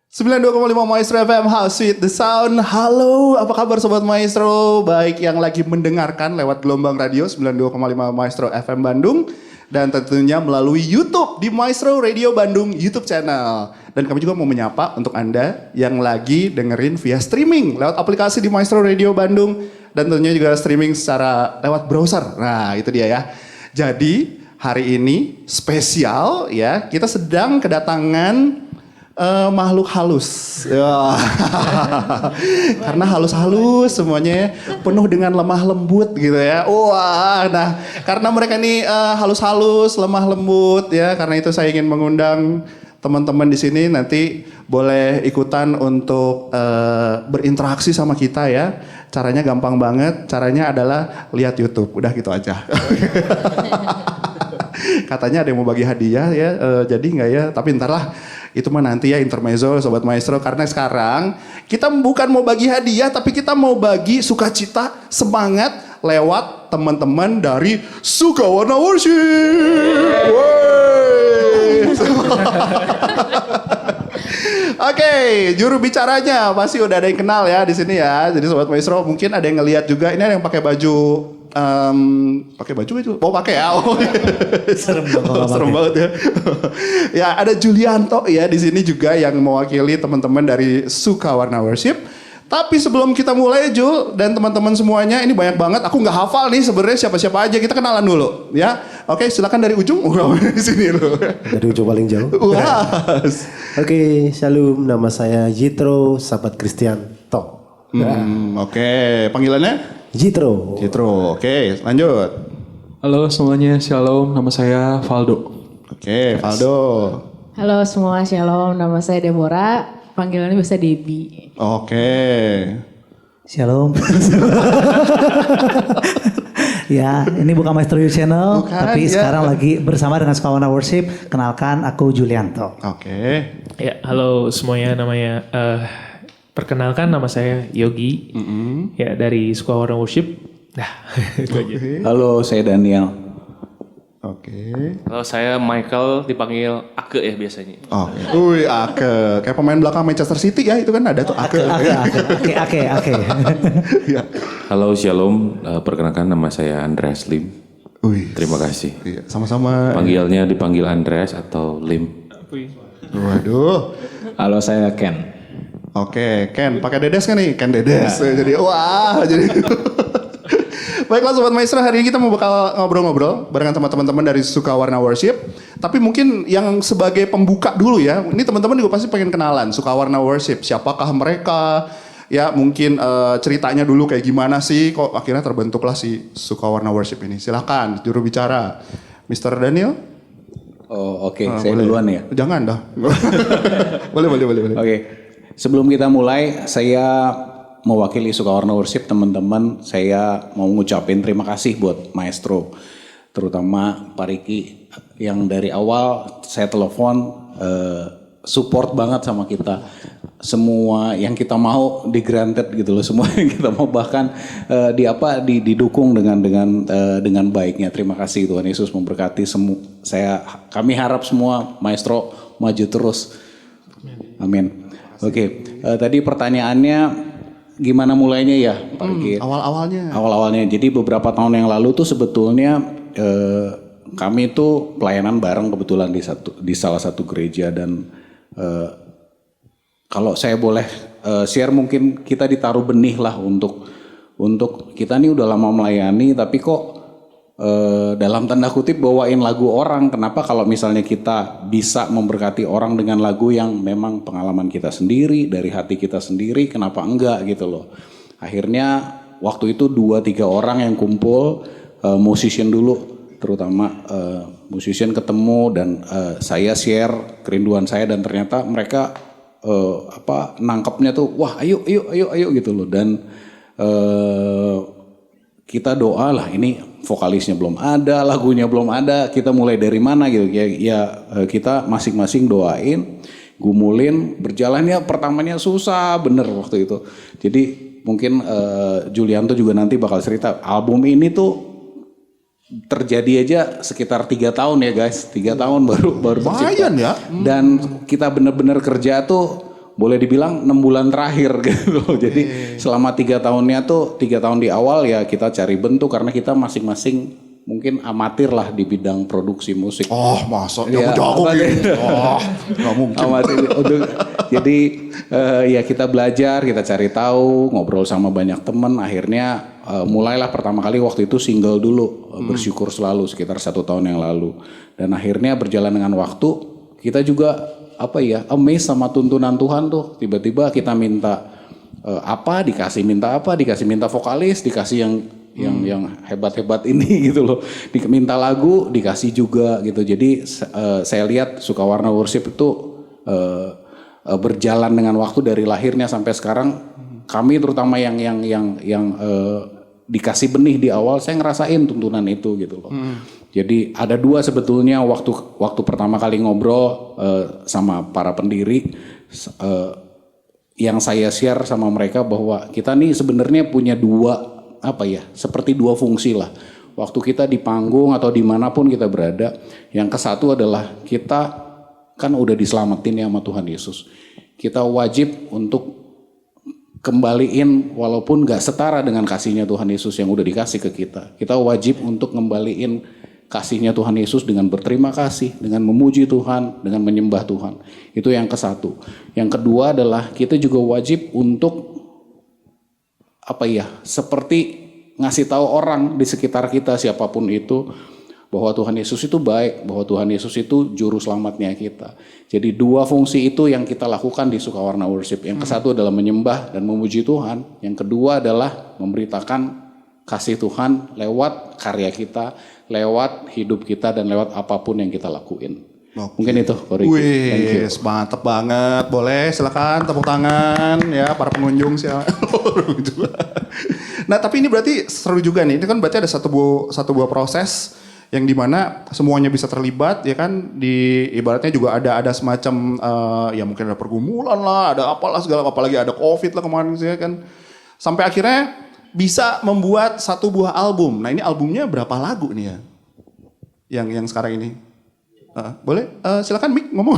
92,5 Maestro FM House with the Sound. Halo, apa kabar Sobat Maestro? Baik yang lagi mendengarkan lewat gelombang radio 92,5 Maestro FM Bandung. Dan tentunya melalui YouTube di Maestro Radio Bandung YouTube channel. Dan kami juga mau menyapa untuk Anda yang lagi dengerin via streaming lewat aplikasi di Maestro Radio Bandung. Dan tentunya juga streaming secara lewat browser. Nah itu dia ya. Jadi hari ini spesial ya, kita sedang kedatangan makhluk halus. Ya. Karena halus-halus semuanya penuh dengan lemah lembut gitu ya. Wah, nah karena mereka ini halus-halus, lemah lembut ya, karena itu saya ingin mengundang teman-teman di sini nanti boleh ikutan untuk berinteraksi sama kita ya. Caranya gampang banget, caranya adalah lihat YouTube, udah gitu aja. Katanya ada yang mau bagi hadiah ya, jadi nggak ya? Tapi ntar lah, itu mah nanti ya intermezzo Sobat Maestro. Karena sekarang kita bukan mau bagi hadiah, tapi kita mau bagi sukacita, semangat lewat teman-teman dari Sukawarna Worship. Oke, juru bicaranya pasti udah ada yang kenal ya di sini ya. Jadi Sobat Maestro mungkin ada yang ngelihat juga. Ini ada yang pakai baju. Pakai baju itu? Oh pakai ya. Oh, serem banget ya. Ya ada Julianto ya di sini juga yang mewakili teman-teman dari Sukawarna Worship. Tapi sebelum kita mulai Jul dan teman-teman semuanya, ini banyak banget. Aku nggak hafal nih sebenarnya siapa-siapa aja. Kita kenalan dulu ya. Oke, silakan dari ujung. Di sini loh. Dari ujung paling jauh. Oke, shalom. Nama saya Jitro, sahabat Kristianto. Oke, panggilannya? Jitro. Oke, lanjut. Halo semuanya, shalom. Nama saya Valdo. Oke, Valdo. Halo semua, shalom. Nama saya Deborah. Panggilannya bisa Debbie. Oke. Shalom. Ya, ini bukan Maestro You Channel, tapi ya. Sekarang lagi bersama dengan Sukawarna Worship. Kenalkan, aku Julianto. Oke. Ya, halo semuanya, namanya perkenalkan nama saya Yogi. Ya, dari Sukawarna Worship. Nah, itu aja. Halo, saya Daniel. Oke. Kalau saya Michael dipanggil Ake ya biasanya. Oh, Ake. Kayak pemain belakang Manchester City ya, itu kan ada tuh Ake. Ake. Ya. Halo, shalom. Perkenalkan nama saya Andreas Lim. Terima kasih. Iya, sama-sama. Panggilnya dipanggil Andreas atau Lim. Waduh. Halo, saya Ken. Oke, Ken. Pakai dedes kan nih? Ken dedes. Ya. Jadi Baiklah Sobat Maestro, hari ini kita mau bakal ngobrol-ngobrol barengan sama teman-teman dari Sukawarna Worship. Tapi mungkin yang sebagai pembuka dulu ya. Ini teman-teman juga pasti pengen kenalan Sukawarna Worship. Siapakah mereka? Ya mungkin ceritanya dulu kayak gimana sih kok akhirnya terbentuklah si Sukawarna Worship ini. Silakan juru bicara Mr. Daniel. Oh oke, saya duluan ya. Jangan dah. boleh. Oke. Sebelum kita mulai, saya mewakili Sukawarna Worship, teman-teman, saya mau ngucapin terima kasih buat Maestro, terutama Pak Riki yang dari awal saya telepon support banget sama kita. Semua yang kita mau di granted gitu loh, semua yang kita mau bahkan didukung dengan baiknya. Terima kasih, Tuhan Yesus memberkati semua. Kami harap semua Maestro maju terus. Amin. Oke, tadi pertanyaannya gimana mulainya ya Pak Riki? Awal-awalnya. Jadi beberapa tahun yang lalu tuh sebetulnya kami tuh pelayanan bareng kebetulan di salah satu gereja dan kalau saya boleh share mungkin kita ditaruh benih lah untuk kita nih udah lama melayani tapi kok dalam tanda kutip bawain lagu orang. Kenapa kalau misalnya kita bisa memberkati orang dengan lagu yang memang pengalaman kita sendiri, dari hati kita sendiri, kenapa enggak gitu loh. Akhirnya waktu itu 2-3 orang yang kumpul, musician dulu terutama, musician ketemu dan saya share kerinduan saya dan ternyata mereka nangkepnya tuh wah ayo gitu loh. Dan kita doa lah, ini vokalisnya belum ada, lagunya belum ada, kita mulai dari mana gitu ya kita masing-masing doain, gumulin, berjalannya pertamanya susah bener waktu itu. Jadi mungkin Julianto juga nanti bakal cerita album ini tuh terjadi aja sekitar 3 tahun ya guys, 3 tahun baru lumayan ya. Dan kita bener-bener kerja tuh boleh dibilang 6 bulan terakhir gitu. Jadi selama 3 tahunnya tuh 3 tahun di awal ya kita cari bentuk karena kita masing-masing mungkin amatir lah di bidang produksi musik. Oh masa Ya, jago-jago apa- gitu. Oh gak mungkin. Amatir. Jadi ya kita belajar, kita cari tahu, ngobrol sama banyak teman. Akhirnya mulailah pertama kali waktu itu single dulu, bersyukur selalu sekitar 1 tahun yang lalu. Dan akhirnya berjalan dengan waktu, kita juga amazed sama tuntunan Tuhan tuh. Tiba-tiba kita minta dikasih minta vokalis, dikasih yang hebat-hebat ini gitu loh. Minta lagu dikasih juga gitu. Jadi saya lihat Sukawarna Worship itu berjalan dengan waktu dari lahirnya sampai sekarang. Kami terutama yang dikasih benih di awal, saya ngerasain tuntunan itu gitu loh. Jadi ada 2 sebetulnya waktu pertama kali ngobrol sama para pendiri, yang saya share sama mereka bahwa kita nih sebenarnya punya seperti 2 fungsi lah. Waktu kita di panggung atau dimanapun kita berada, yang kesatu adalah kita kan udah diselamatin ya sama Tuhan Yesus. Kita wajib untuk kembaliin walaupun gak setara dengan kasihnya Tuhan Yesus yang udah dikasih ke kita. Kita wajib untuk ngembaliin kasihnya Tuhan Yesus dengan berterima kasih, dengan memuji Tuhan, dengan menyembah Tuhan. Itu yang kesatu. Yang kedua adalah kita juga wajib untuk seperti ngasih tahu orang di sekitar kita siapapun itu bahwa Tuhan Yesus itu baik, bahwa Tuhan Yesus itu juru selamatnya kita. Jadi 2 fungsi itu yang kita lakukan di Sukawarna Worship. Yang kesatu adalah menyembah dan memuji Tuhan. Yang kedua adalah memberitakan kasih Tuhan lewat karya kita, lewat hidup kita, dan lewat apapun yang kita lakuin. Mungkin itu, Koriki. Wih, mantep banget. Boleh, silakan tepuk tangan ya para pengunjung silakan. Nah, tapi ini berarti seru juga nih. Ini kan berarti ada satu buah proses yang dimana semuanya bisa terlibat ya kan. Di ibaratnya juga ada semacam ya mungkin ada pergumulan lah, ada apalah segala, apalagi ada COVID lah kemarin sih ya kan. Sampai akhirnya bisa membuat satu buah album. Nah, ini albumnya berapa lagu nih ya? Yang sekarang ini. Boleh silakan Mik ngomong.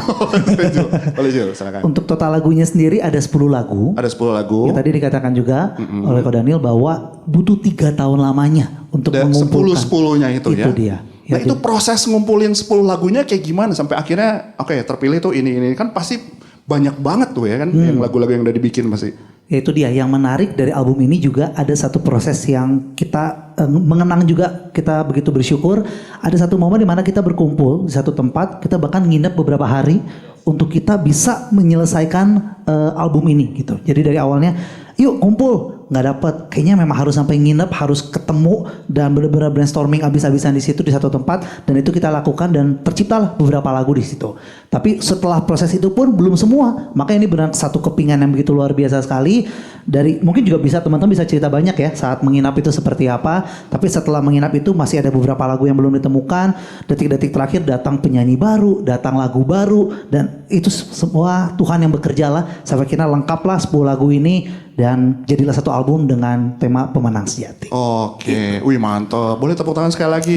Boleh Jul, silakan. Untuk total lagunya sendiri ada 10 lagu. Ada 10 lagu. Ya, tadi dikatakan juga oleh Ko Daniel bahwa butuh 3 tahun lamanya untuk mengumpulkan. 10-10-nya itu ya. Itu dia. Nah, itu proses ngumpulin 10 lagunya kayak gimana sampai akhirnya terpilih tuh ini kan pasti banyak banget tuh ya kan yang lagu-lagu yang udah dibikin pasti. Ya itu dia, yang menarik dari album ini juga ada satu proses yang kita mengenang juga, kita begitu bersyukur. Ada satu momen di mana kita berkumpul di satu tempat, kita bahkan nginep beberapa hari untuk kita bisa menyelesaikan album ini gitu. Jadi dari awalnya, yuk kumpul, nggak dapet, kayaknya memang harus sampai nginep, harus ketemu dan benar-benar brainstorming abis-abisan di situ di satu tempat, dan itu kita lakukan dan terciptalah beberapa lagu di situ. Tapi setelah proses itu pun belum semua, makanya ini benar satu kepingan yang begitu luar biasa sekali. Dari mungkin juga bisa teman-teman bisa cerita banyak ya saat menginap itu seperti apa. Tapi setelah menginap itu masih ada beberapa lagu yang belum ditemukan. Detik-detik terakhir datang penyanyi baru, datang lagu baru, dan itu semua Tuhan yang bekerja lah. Sampai kira lengkaplah 10 lagu ini dan jadilah satu album dengan tema pemenang sejati. Oke, wih mantap. Boleh tepuk tangan sekali lagi?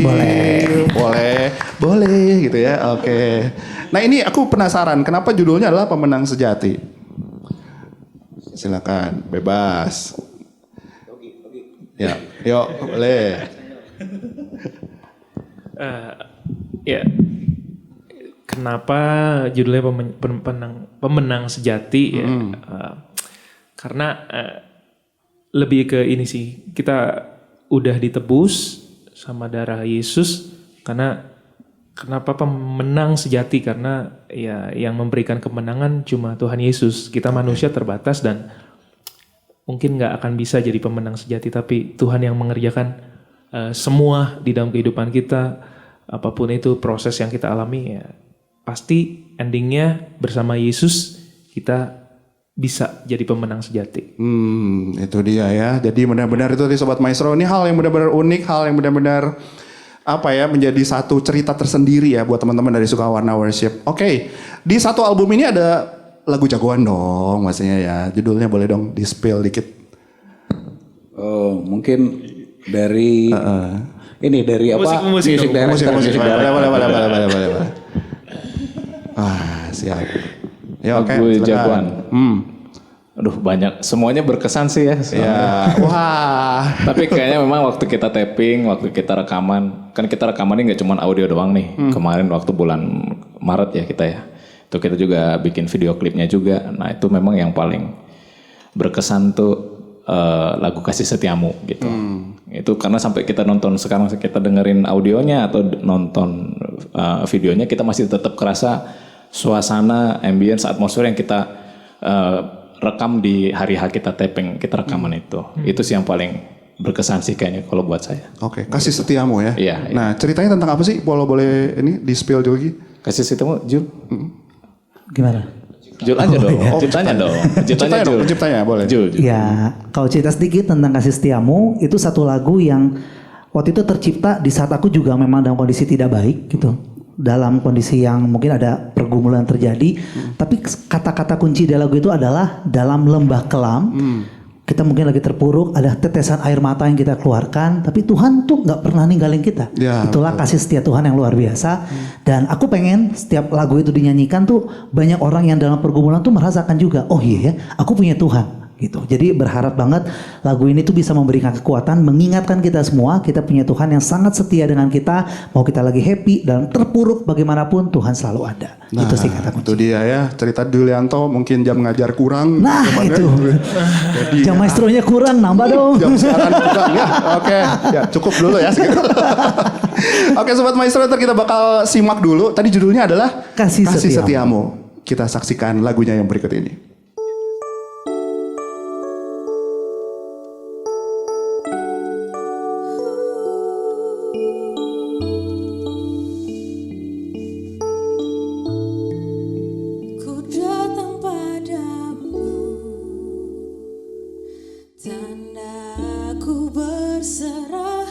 Boleh gitu ya. Oke. Nah ini aku penasaran, kenapa judulnya adalah Pemenang Sejati? Silakan, bebas. Ya, yuk boleh. Ya, kenapa judulnya pemenang sejati ya? Karena lebih ke ini sih, kita udah ditebus sama darah Yesus. Kenapa pemenang sejati? Karena ya yang memberikan kemenangan cuma Tuhan Yesus. Kita manusia terbatas dan mungkin nggak akan bisa jadi pemenang sejati, tapi Tuhan yang mengerjakan semua di dalam kehidupan kita. Apapun itu proses yang kita alami, ya pasti endingnya bersama Yesus kita bisa jadi pemenang sejati. Itu dia ya. Jadi benar-benar itu Sobat Maestro, ini hal yang benar-benar unik, hal yang benar-benar menjadi satu cerita tersendiri ya buat teman-teman dari Sukawarna Worship. Oke, di satu album ini ada lagu jagoan dong, maksudnya ya. Judulnya boleh dong di-spill dikit. Mungkin dari ini dari apa? Musik Boleh. Siap. Ya, oke, lagu silakan. jagoan. Aduh banyak, semuanya berkesan sih ya. Ya, wah. Tapi kayaknya memang waktu kita tapping, waktu kita rekaman, kan kita rekamannya nggak cuma audio doang nih. Kemarin waktu bulan Maret ya kita ya. Itu kita juga bikin video klipnya juga. Nah itu memang yang paling berkesan tuh lagu Kasih Setiamu gitu. Itu karena sampai kita nonton sekarang kita dengerin audionya atau nonton videonya kita masih tetap kerasa suasana, ambience, atmosfer yang kita rekam di hari kita tapping, kita rekaman itu. Itu sih yang paling berkesan sih kayaknya kalau buat saya. Oke, Kasih Setiamu ya. Iya, iya. Nah, ceritanya tentang apa sih? Boleh ini di spill dulu lagi. Kasih Setiamu, Jul. Gimana? Jul aja dong. Ceritanya dong. Ceritanya Jul. Penciptanya boleh. Jul. Ya, kalau cerita sedikit tentang Kasih Setiamu, itu satu lagu yang waktu itu tercipta di saat aku juga memang dalam kondisi tidak baik gitu. Dalam kondisi yang mungkin ada pergumulan terjadi. Tapi kata-kata kunci di lagu itu adalah dalam lembah kelam. Kita mungkin lagi terpuruk, ada tetesan air mata yang kita keluarkan. Tapi Tuhan tuh gak pernah ninggalin kita. Ya, Itulah kasih setia Tuhan yang luar biasa. Dan aku pengen setiap lagu itu dinyanyikan tuh banyak orang yang dalam pergumulan tuh merasakan juga. Oh iya ya, aku punya Tuhan. Gitu. Jadi berharap banget lagu ini tuh bisa memberikan kekuatan, mengingatkan kita semua kita punya Tuhan yang sangat setia dengan kita. Mau kita lagi happy dan terpuruk bagaimanapun Tuhan selalu ada. Nah, Itu sih kata itu dia ya. Cerita Dulianto mungkin jam ngajar kurang. Nah Kemarin itu. Jadi, Jam maestronya kurang, nambah dong. jam siaran kurang ya. Oke, ya cukup dulu ya segitu. Oke, Sobat Maestro, ntar kita bakal simak dulu. Tadi judulnya adalah Kasih Setiamu. Setiamu. Kita saksikan lagunya yang berikut ini. Ku datang padamu, tanda ku berserah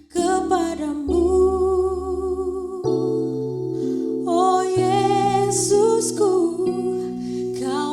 kepadamu. Oh Yesusku, Kau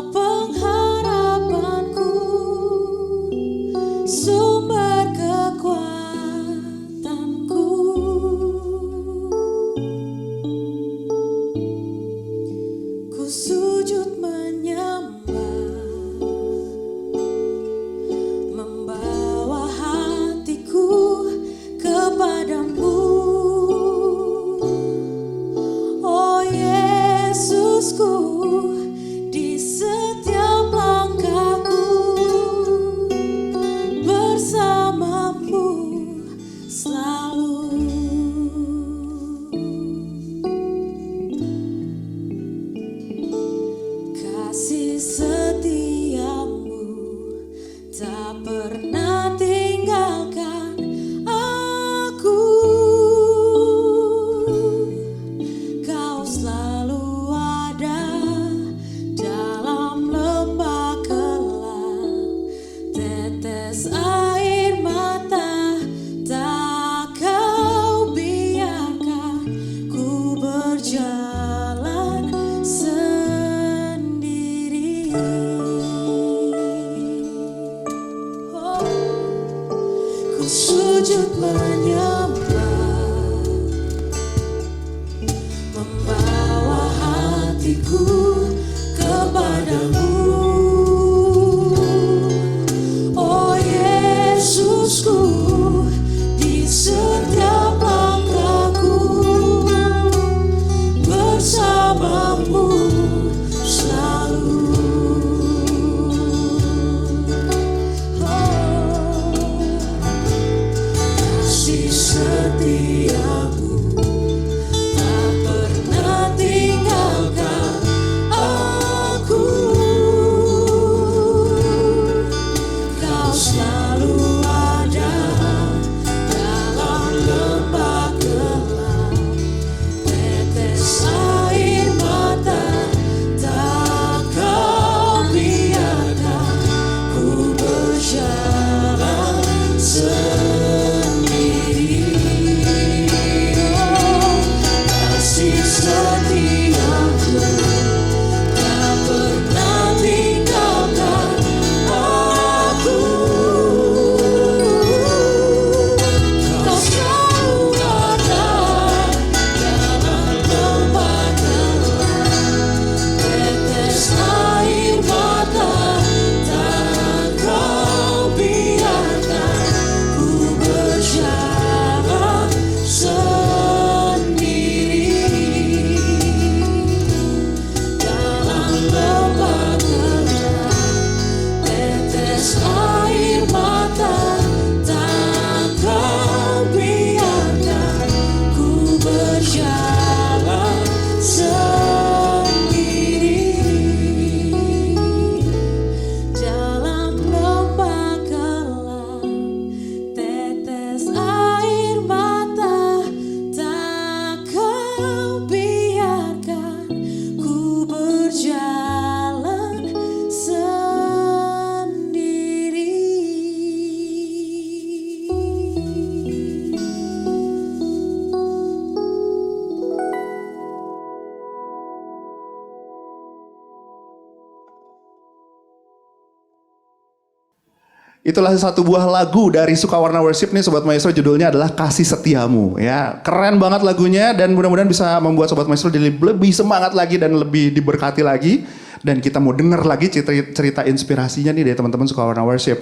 Itulah satu buah lagu dari Sukawarna Worship nih Sobat Maestro, judulnya adalah Kasih Setiamu ya. Keren banget lagunya dan mudah-mudahan bisa membuat Sobat Maestro jadi lebih semangat lagi dan lebih diberkati lagi. Dan kita mau denger lagi cerita inspirasinya nih dari teman-teman Sukawarna Worship.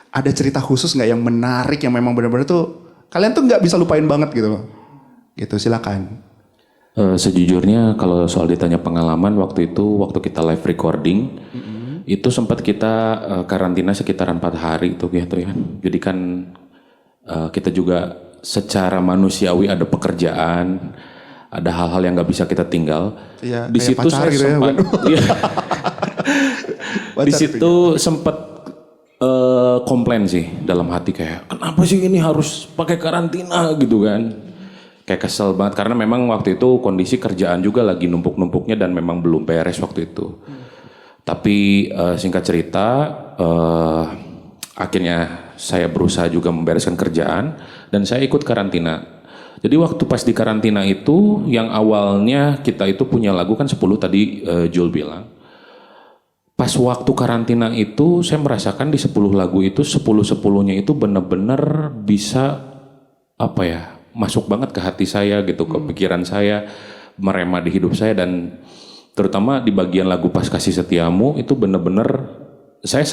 Ada cerita khusus nggak yang menarik yang memang benar-benar tuh kalian tuh nggak bisa lupain banget gitu loh. Gitu silakan. Sejujurnya kalau soal ditanya pengalaman waktu kita live recording, itu sempat kita karantina sekitaran 4 hari itu gitu ya. Jadi kan kita juga secara manusiawi ada pekerjaan, ada hal-hal yang nggak bisa kita tinggal. Iya, di situ saya gitu sempat, ya, di situ sempat komplain sih dalam hati kayak kenapa sih ini harus pakai karantina gitu kan. Kayak kesel banget karena memang waktu itu kondisi kerjaan juga lagi numpuk-numpuknya dan memang belum beres waktu itu. Tapi singkat cerita akhirnya saya berusaha juga membereskan kerjaan dan saya ikut karantina. Jadi waktu pas di karantina itu yang awalnya kita itu punya lagu kan 10 tadi Jul bilang. Pas waktu karantina itu saya merasakan di 10 lagu itu 10-10-nya itu benar-benar bisa apa ya, masuk banget ke hati saya gitu, ke pikiran saya, merema di hidup saya dan terutama di bagian lagu Pas Kasih Setiamu itu benar-benar saya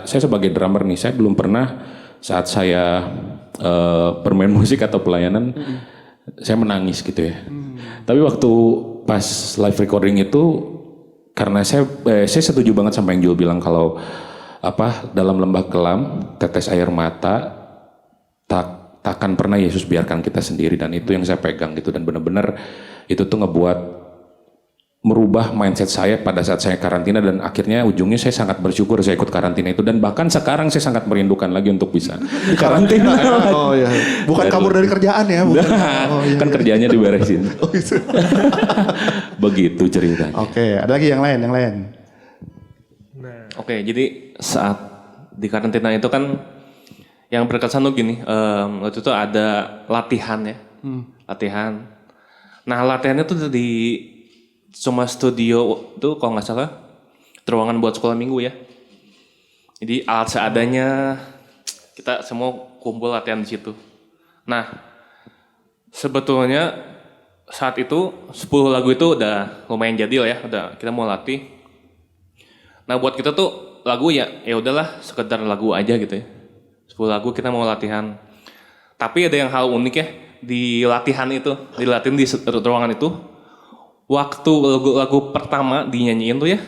sebagai drummer nih, saya belum pernah saat saya bermain musik atau pelayanan saya menangis gitu ya. Tapi waktu pas live recording itu karena saya setuju banget sama yang Jul bilang kalau dalam lembah kelam tetes air mata takkan pernah Yesus biarkan kita sendiri dan itu yang saya pegang gitu dan benar-benar itu tuh ngebuat merubah mindset saya pada saat saya karantina dan akhirnya ujungnya saya sangat bersyukur saya ikut karantina itu dan bahkan sekarang saya sangat merindukan lagi untuk bisa karantina. Oh iya, bukan kabur dari kerjaan ya, bukan. Iya, kan kerjanya diberesin. Oh, gitu. Begitu ceritanya. Oke, ada lagi yang lain. Oke, jadi saat di karantina itu kan yang berkesan tuh gini, waktu itu ada latihan ya, latihan. Nah latihannya tuh di cuma studio tuh kalau nggak salah, ruangan buat sekolah minggu ya. Jadi alat seadanya, kita semua kumpul latihan di situ. Nah sebetulnya saat itu 10 lagu itu udah lumayan jadil ya, udah kita mau latih. Nah buat kita tuh lagu ya udahlah sekedar lagu aja gitu ya. 10 lagu kita mau latihan. Tapi ada yang hal unik ya di latihan itu, di ruangan itu. Waktu lagu pertama dinyanyiin tuh ya,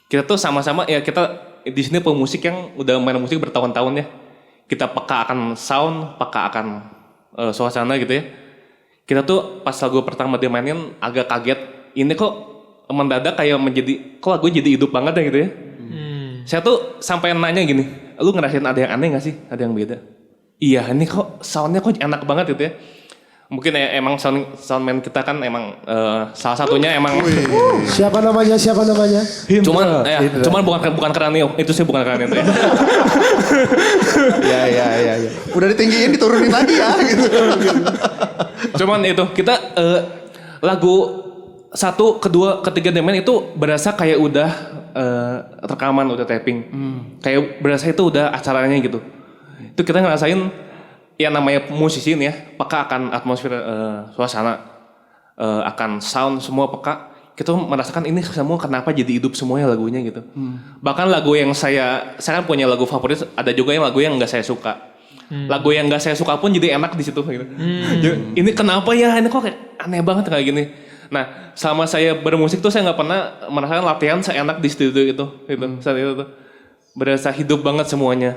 kita tuh sama-sama ya kita di sini pemusik yang udah main musik bertahun-tahun ya. Kita peka akan sound, peka akan suasana gitu ya. Kita tuh pas lagu pertama dimainin agak kaget. Ini kok mendadak kayak kok lagu jadi hidup banget ya gitu ya. Saya tuh sampai nanya gini, lu ngerasain ada yang aneh gak sih? Ada yang beda? Iya, ini kok soundnya kok enak banget gitu ya. Mungkin ya, emang soundman kita kan emang salah satunya emang. Siapa namanya? Cuman bukan Kranio, itu sih bukan Kranio itu ya. Ya. Udah ditinggiin diturunin lagi ya gitu. Cuman itu kita lagu 1, 2, ketiga demen itu berasa kayak udah rekaman, udah tapping. Kayak berasa itu udah acaranya gitu. Itu kita ngerasain ya namanya musisi nih ya, peka akan atmosfer suasana, akan sound semua peka. Kita merasakan ini semua kenapa jadi hidup semuanya lagunya gitu. Bahkan lagu yang saya kan punya lagu favorit, ada juga yang lagu yang nggak saya suka. Lagu yang nggak saya suka pun jadi enak di situ gitu. Ini kenapa ya? Ini kok kayak aneh banget kayak gini. Nah, selama saya bermusik tuh saya nggak pernah merasakan latihan seenak di studio itu. Saat itu tuh berasa hidup banget semuanya.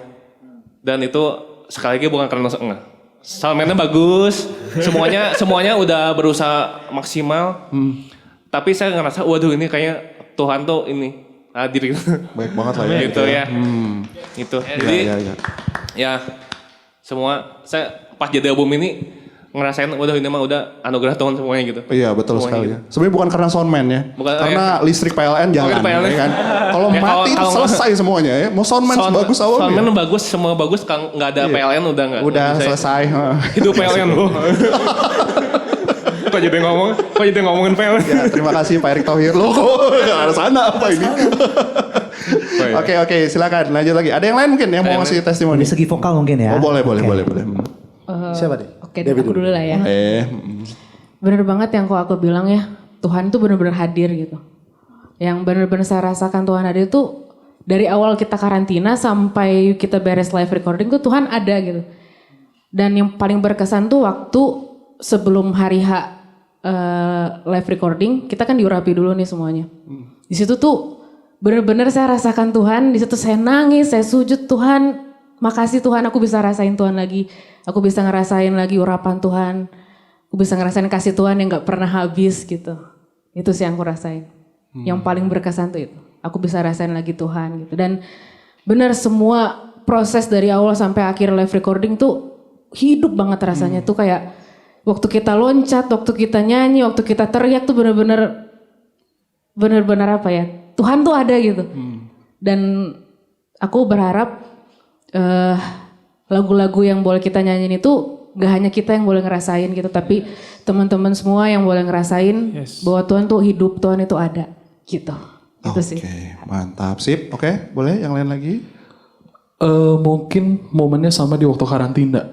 Dan itu sekali lagi bukan karena enggak. Soundman-nya bagus, semuanya udah berusaha maksimal. Tapi saya ngerasa, waduh ini kayak Tuhan tuh ini hadir gitu. Baik banget lah ya. Gitu ya. Itu. Jadi ya semua saya pas jadi album ini ngerasain waduh ini mah udah anugerah Tuhan semuanya gitu. Iya betul sekali gitu. ya. Sebenarnya bukan karena soundman ya. Karena listrik PLN jalan. PLN. Ya kan? Kalau mati itu selesai semuanya ya. Mau soundman sebagus apapun. Soundman bagus, semua bagus, kalau nggak ada PLN udah nggak. Udah selesai. Hidup PLN. Kok jadi ngomongin PLN? Ya, terima kasih Pak Erick Thohir. Loh, ke arah sana apa ini? Oke, silakan lanjut lagi. Ada yang lain mungkin yang mau ngasih testimoni? Dari segi vokal mungkin ya. Oh, boleh. Siapa deh? Oke, aku dulu lah ya. Bener banget yang kok aku bilang ya, Tuhan tuh bener-bener hadir gitu. Yang bener-bener saya rasakan Tuhan hadir tuh dari awal kita karantina sampai kita beres live recording tuh Tuhan ada gitu. Dan yang paling berkesan tuh waktu sebelum hari H live recording, kita kan diurapi dulu nih semuanya. Di situ tuh bener-bener saya rasakan Tuhan, di situ saya nangis, saya sujud, Tuhan, makasih Tuhan, aku bisa rasain Tuhan lagi. Aku bisa ngerasain lagi urapan Tuhan. Aku bisa ngerasain kasih Tuhan yang gak pernah habis gitu. Itu sih yang aku rasain. Yang paling berkesan tuh itu. Aku bisa rasain lagi Tuhan gitu. Dan benar semua proses dari awal sampai akhir live recording tuh hidup banget rasanya. Tuh kayak waktu kita loncat, waktu kita nyanyi, waktu kita teriak tuh benar-benar apa ya. Tuhan tuh ada gitu. Dan aku berharap lagu-lagu yang boleh kita nyanyiin itu gak hanya kita yang boleh ngerasain gitu, tapi teman-teman semua yang boleh ngerasain bahwa Tuhan tuh hidup, Tuhan itu ada gitu. Itu sih. Oke, mantap. Sip. Oke, boleh yang lain lagi? Mungkin momennya sama di waktu karantina.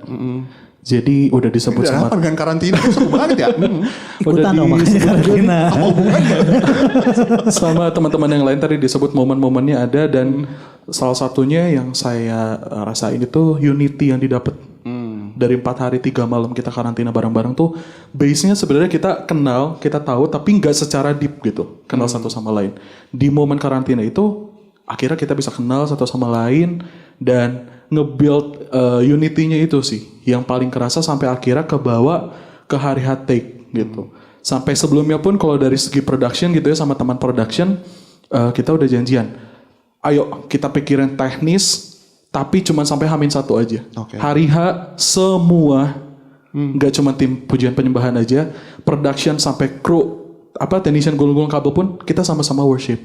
Jadi udah disebut Ini sama apa dengan karantina? Seru banget ya. Ikutan dong makanya karantina. sama teman-teman yang lain tadi disebut momen-momennya ada dan salah satunya yang saya rasain itu unity yang didapat. Dari 4 hari 3 malam kita karantina bareng-bareng tuh base-nya sebenarnya kita kenal, kita tahu tapi nggak secara deep gitu, kenal satu sama lain. Di momen karantina itu akhirnya kita bisa kenal satu sama lain dan nge-build unity-nya itu sih yang paling kerasa sampai akhirnya kebawa ke hari take gitu. Sampai sebelumnya pun kalau dari segi production gitu ya sama teman production kita udah janjian. Ayo kita pikirin teknis tapi cuma sampai H-1 aja. Hari H semua nggak cuma tim pujian penyembahan aja, production sampai kru technician gulung-gulung kabel pun kita sama-sama worship.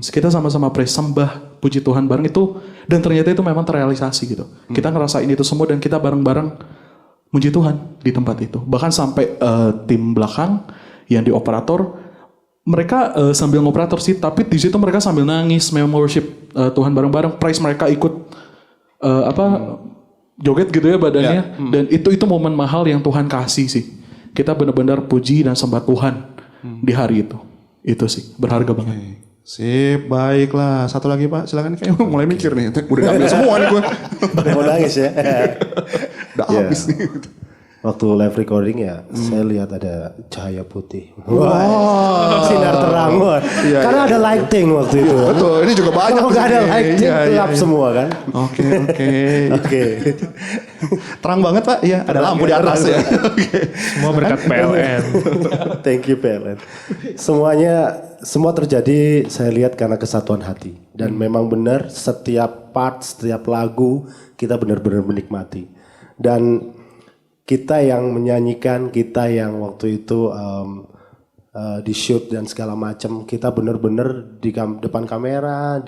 Kita sama-sama praise, sembah, puji Tuhan bareng itu dan ternyata itu memang terrealisasi gitu. Kita ngerasain itu semua dan kita bareng-bareng muji Tuhan di tempat itu. Bahkan sampai tim belakang yang di operator mereka sambil ngoperator sih, tapi di situ mereka sambil nangis, memang worship Tuhan bareng-bareng, praise mereka ikut joget gitu ya badannya dan itu momen mahal yang Tuhan kasih sih. Kita benar-benar puji dan sembah Tuhan di hari itu sih berharga banget. Sip, baiklah. Satu lagi Pak, silakan. Kayak mulai mikir nih, udah ngambil semua nih gue. Mau nangis ya. Udah habis nih. Waktu live recording ya, saya lihat ada cahaya putih. Wah, sinar terang. Karena ada lighting waktu itu. Betul, ini juga banyak. Kalau nggak ada lighting, gelap semua kan. Oke. Terang banget Pak, iya. Ada lampu di atas ya. Semua berkat PLN. Thank you PLN. Semua terjadi saya lihat karena kesatuan hati. Dan memang benar setiap part, setiap lagu kita benar-benar menikmati. Dan kita yang menyanyikan, kita yang waktu itu di shoot dan segala macam, kita benar-benar di depan kamera,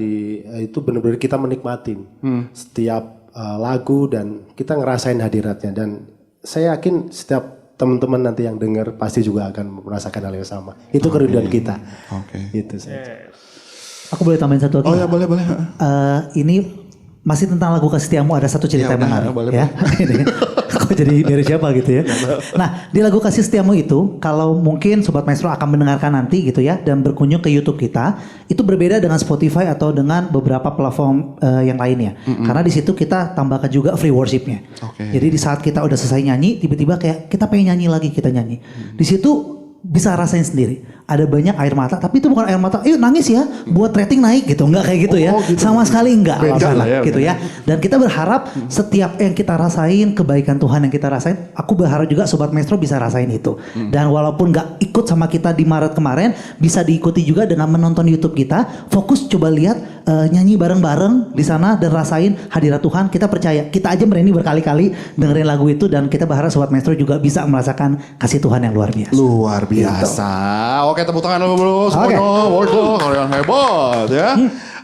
itu benar-benar kita menikmatin setiap lagu dan kita ngerasain hadiratnya. Dan saya yakin setiap teman-teman nanti yang dengar pasti juga akan merasakan hal yang sama. Itu kerinduan kita. Itu saja. Aku boleh tambahin satu lagi? Oh ya boleh. Ini masih tentang lagu Kasih Setiamu, ada satu cerita yang menarik. Boleh. Ya. Kok jadi dari siapa gitu ya. Nah di lagu Kasih Setiamu itu, kalau mungkin Sobat Maestro akan mendengarkan nanti gitu ya, dan berkunjung ke YouTube kita, itu berbeda dengan Spotify atau dengan beberapa platform yang lainnya. Karena di situ kita tambahkan juga free worshipnya. Jadi di saat kita udah selesai nyanyi, tiba-tiba kayak kita pengen nyanyi lagi, kita nyanyi. Di situ bisa rasain sendiri. Ada banyak air mata, tapi itu bukan air mata, ayo nangis ya, buat rating naik gitu. Enggak kayak gitu ya. Gitu. Sama sekali enggak alasannya ya, gitu ya. Dan kita berharap setiap yang kita rasain, kebaikan Tuhan yang kita rasain, aku berharap juga Sobat Maestro bisa rasain itu. Dan walaupun enggak ikut sama kita di Maret kemarin, bisa diikuti juga dengan menonton YouTube kita. Fokus coba lihat nyanyi bareng-bareng di sana dan rasain hadirat Tuhan. Kita percaya, kita aja berani berkali-kali dengerin lagu itu dan kita berharap Sobat Maestro juga bisa merasakan kasih Tuhan yang luar biasa. Luar biasa. Oke, tepuk tangan dulu semuanya. Waduh, kalian hebat ya.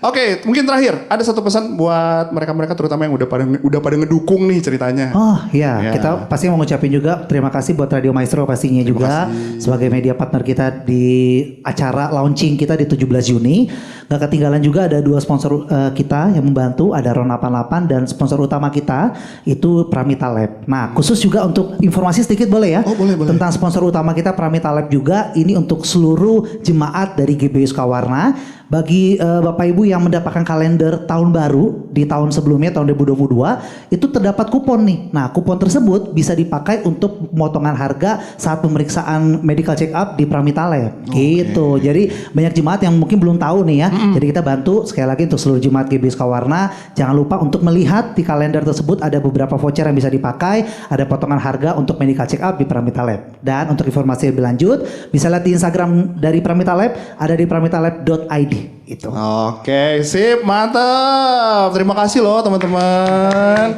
Oke, mungkin terakhir ada satu pesan buat mereka-mereka terutama yang udah pada ngedukung nih ceritanya. Oh ya, Ya. kita pasti mau ngucapin juga terima kasih buat Radio Maestro pastinya juga sebagai media partner kita di acara launching kita di 17 Juni. Gak ketinggalan juga ada 2 sponsor kita yang membantu, ada Ron 88 dan sponsor utama kita itu Pramita Lab. Nah, khusus juga untuk informasi sedikit boleh ya? Oh, boleh. Tentang sponsor utama kita Pramita Lab juga, ini untuk seluruh jemaat dari GBI Sukawarna. Bagi Bapak Ibu yang mendapatkan kalender tahun baru di tahun sebelumnya tahun 2022 itu terdapat kupon nih. Nah, kupon tersebut bisa dipakai untuk pemotongan harga saat pemeriksaan medical check up di Pramita Lab. Gitu. Jadi banyak jemaat yang mungkin belum tahu nih ya. Jadi kita bantu sekali lagi untuk seluruh jemaat GBI Sukawarna, jangan lupa untuk melihat di kalender tersebut ada beberapa voucher yang bisa dipakai, ada potongan harga untuk medical check up di Pramita Lab. Dan untuk informasi lebih lanjut bisa lihat di Instagram dari Pramita Lab, ada di pramitalab.id. Itu. Oke, sip, mantap. Terima kasih loh teman-teman.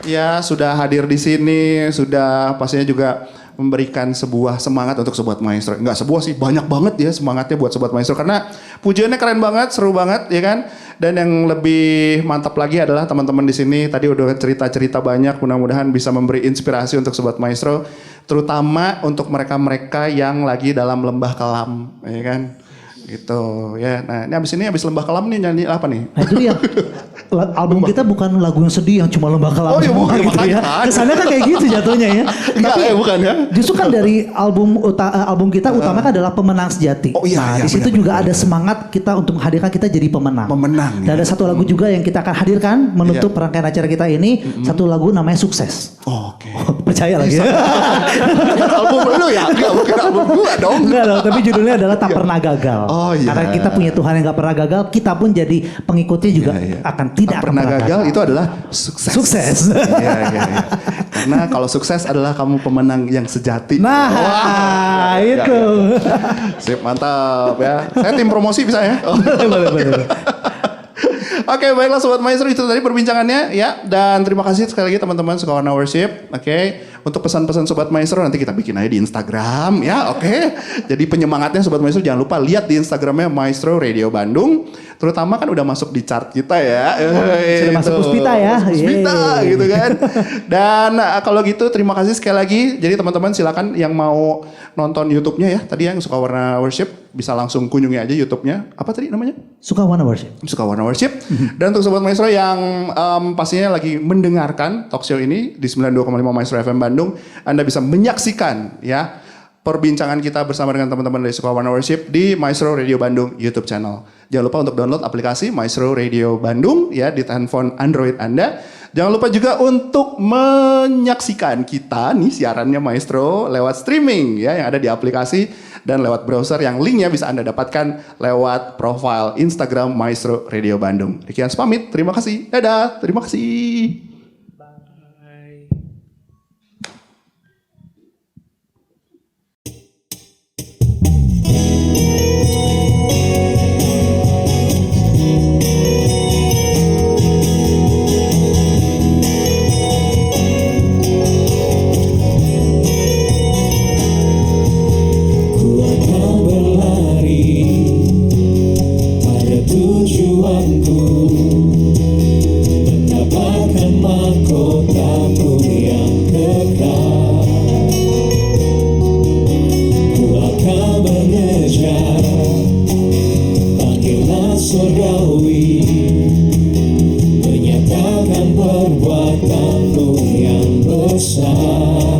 Ya, sudah hadir di sini, sudah pastinya juga memberikan sebuah semangat untuk Sobat Maestro. Enggak sebuah sih, banyak banget ya semangatnya buat Sobat Maestro karena pujiannya keren banget, seru banget ya kan. Dan yang lebih mantap lagi adalah teman-teman di sini tadi udah cerita-cerita banyak, mudah-mudahan bisa memberi inspirasi untuk Sobat Maestro, terutama untuk mereka-mereka yang lagi dalam lembah kelam, ya kan. Gitu ya. Nah, ini abis lembah kelam nih nyanyi apa nih? Nah itu ya album kita bukan lagu yang sedih yang cuma lembah kelam semua bukan, gitu ya. makanya. Kesannya kan kayak gitu jatuhnya ya. Enggak, bukan ya. Justru kan dari album kita utama kan adalah pemenang sejati. Oh iya, nah, iya, di situ benar, juga benar. ada semangat kita untuk menghadirkan kita jadi pemenang. Pemenang, Dan ya. ada satu lagu juga yang kita akan hadirkan menutup rangkaian acara kita ini, satu lagu namanya Sukses. Oke. Percaya lagi ya. Bukan album lu ya? Enggak, bukan album gua dong. Enggak dong, tapi judulnya adalah Tak Pernah Gagal. Oh, iya. Karena kita punya Tuhan yang gak pernah gagal, kita pun jadi pengikutnya juga akan tidak Tak akan pernah gagal itu adalah sukses. Sukses. Iya. Karena kalau sukses adalah kamu pemenang yang sejati. Nah, itu. Sip, mantap ya. Saya tim promosi bisa ya? Boleh. Oke, baiklah Sobat Maestro, itu tadi perbincangannya ya. Dan terima kasih sekali lagi teman-teman Sukawarna Worship. Oke, untuk pesan-pesan Sobat Maestro nanti kita bikin aja di Instagram ya. Oke, jadi penyemangatnya Sobat Maestro jangan lupa lihat di Instagramnya Maestro Radio Bandung. Terutama kan udah masuk di chart kita ya. Sudah masuk Puspita ya. Masuk Puspita Yeay. gitu kan. Dan kalau gitu terima kasih sekali lagi. Jadi teman-teman silakan yang mau nonton YouTube-nya ya. Tadi yang Sukawarna Worship bisa langsung kunjungi aja YouTube-nya. Apa tadi namanya? Sukawarna Worship. Sukawarna Worship. Dan untuk Sobat Maestro yang pastinya lagi mendengarkan talk show ini di 92,5 Maestro FM Bandung, Anda bisa menyaksikan ya perbincangan kita bersama dengan teman-teman dari Sukawarna Worship di Maestro Radio Bandung YouTube channel. Jangan lupa untuk download aplikasi Maestro Radio Bandung ya di handphone Android Anda. Jangan lupa juga untuk menyaksikan kita nih siarannya Maestro lewat streaming ya yang ada di aplikasi dan lewat browser yang linknya bisa Anda dapatkan lewat profile Instagram Maestro Radio Bandung. Demikian pamit, terima kasih. Dadah, terima kasih. Ku akan berlari pada tujuanku, mendapatkan mahkotaku yang kekal. Ku akan mengejar panggilan surgawi, menyatakan perbuatanmu yang besar.